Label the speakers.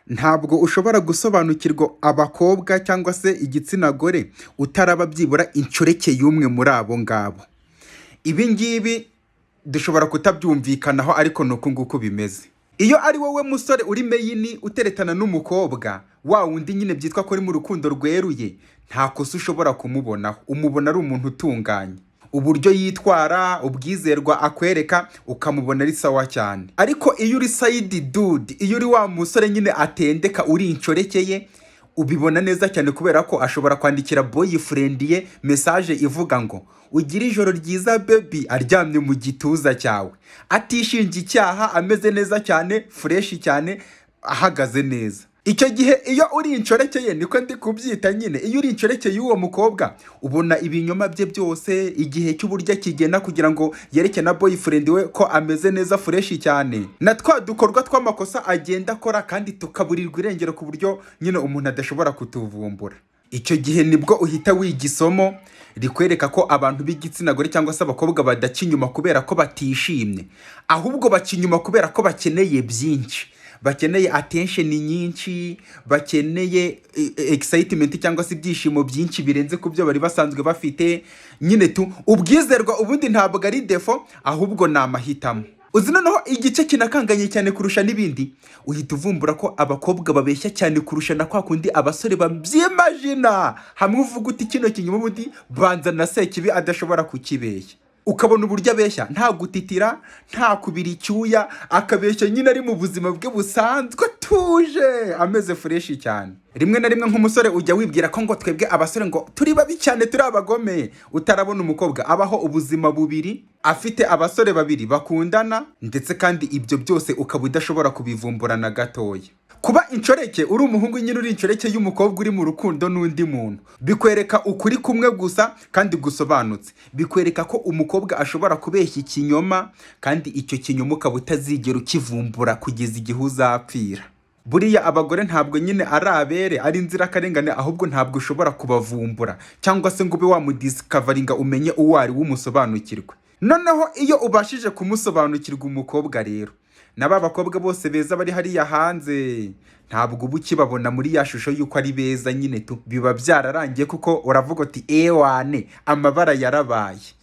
Speaker 1: ntabwo ushobora gusobanukirwa abakobwa cyangwa se igitsina gore utaraba byibura inshoreke y'umwe muri abo ngabo. Ibi ngibi dushobora kutabyumvikanaho ariko ni uku nguku bimeze. Iyo ari wowe musore uri meyini uteretana n'umukobwa wa wundi nyine byitwa ko ari mu rukundo rweruye, nta kosa ushobora kumubonaho, umubona ari umuntu utunganye. Uburyo yitwara, ubwizerwa akwereka, ukamubona ari sawa cyane. Ariko iyo uri side dude, iyo uri wa musore nyine atendeka uri inshoreke ye, ubibona neza cyane kubera ko ashobora kwandikira boyfriend ye message ivuga ngo ugira ijoro ryiza baby, aryamye mu gituza cyawe, atishinja icyaha, ameze neza cyane, fresh cyane, ahagaze neza. Icyo gihe iyo uri inshoreke ye, niko ndi kubyita nyine, iyo uri inshoreke y'uwo mukobwa ubona ibinyoma bye byose, igihe cy'uburyo kigena kugira ngo yereke na boyfriend we ko ameze neza fresh cyane, na twa dukorwa tw'amakosa agenda akora kandi tukaburirwa irengero ku buryo nyine umuntu adashobora kutuvumbura. Icyo gihe nibwo uhita wiga isomo rikwereka ko abantu b'igitsina gore cyangwa se abakobwa badaca inyuma kubera ko batishimye, ahubwo baca inyuma kubera ko bakeneye byinshi, bakeneye attention nyinshi, bakeneye excitement cyangwa se ibyishimo byinshi birenze ku byo bari basanzwe bafite. Nyine ubwizerwa ubundi ntabwo ari defo, ahubwo ni amahitamo. Uzi noneho igice kinakanganye cyane kurusha n'ibindi, uhita uvumbura ko abakobwa babeshya cyane kurusha na kwa kundi abasore babyimagina. Hamwe uvuga uti kino kinyuma ubundi banza na sekibi adashobora kukibeshya, ukabona uburyo abeshya nta gutitira, nta kubira icyuya, akabeshya nyine ari mu buzima bwe busanzwe tuje, ameze fresh cyane. Rimwe na rimwe nk'umusore ujya wibwira ko ngo twebwe abasore ngo turi babi cyane, turi abagome, utarabona umukobwa abaho ubuzima bubiri, afite abasore babiri bakundana, ndetse kandi ibyo byose ukaba udashobora kubivumbura na gatoya. Kuba inshoreke uri umuhungu nyine uri inshoreke y'umukobwa uri mu rukundo n'undi muntu, bikwereka ukuri kumwe gusa kandi gusobanutse. Bikwereka ko umukobwa ashobora kubeshya ikinyoma, kandi icyo kinyoma ukaba utazigera ukivumbura kugeza igihe uzapfira. Buriya abagore ntabwo nyine ari abere, ari inzirakarengane, ahubwo ntabwo ushobora kubavumbura cyangwa se ngo ube wamudiscoveringa umenye uwo ari w'umusobanukirwe. Noneho iyo ubashije kumusobanukirwa umukobwa rero, n'aba bakobwa bose beza bari hariya hanze, ntabwo uba ukibabona muri ya shusho y'uko ari beza nyine biba byararangiye, kuko uravuga uti ewane amabara yarabaye.